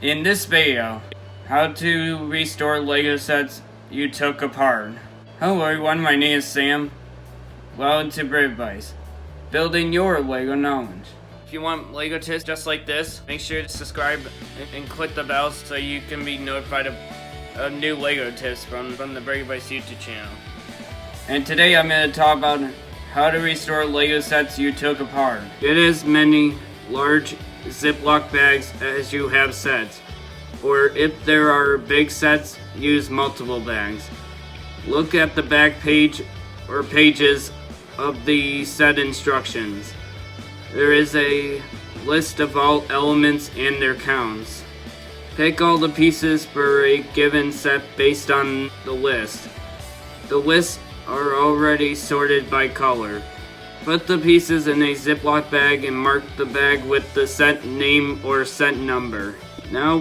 In this video, how to restore Lego sets you took apart. Hello everyone, my name is Sam. Welcome to Brave Vice, building your Lego knowledge. If you want Lego tips just like this, make sure to subscribe and click the bell so you can be notified of new Lego tips from the Brave Vice YouTube channel. And today I'm going to talk about how to restore Lego sets you took apart. Get as many large Ziploc bags as you have sets, or if there are big sets, use multiple bags. Look at the back page or pages of the set instructions. There is a list of all elements and their counts. Pick all the pieces for a given set based on the list. The lists are already sorted by color. Put the pieces in a Ziploc bag and mark the bag with the set name or set number. Now,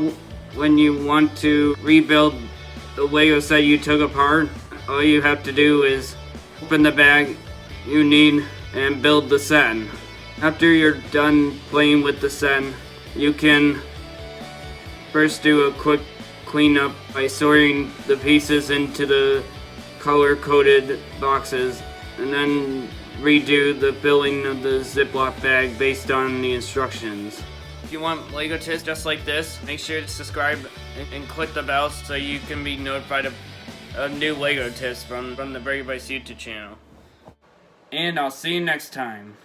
when you want to rebuild the Lego set you took apart, all you have to do is open the bag you need and build the set. After you're done playing with the set, you can first do a quick cleanup by sorting the pieces into the color-coded boxes, and then redo the filling of the Ziploc bag based on the instructions. If you want Lego tips just like this, make sure to subscribe and click the bell so you can be notified of new Lego tips from the Brave Vice YouTube channel. And I'll see you next time.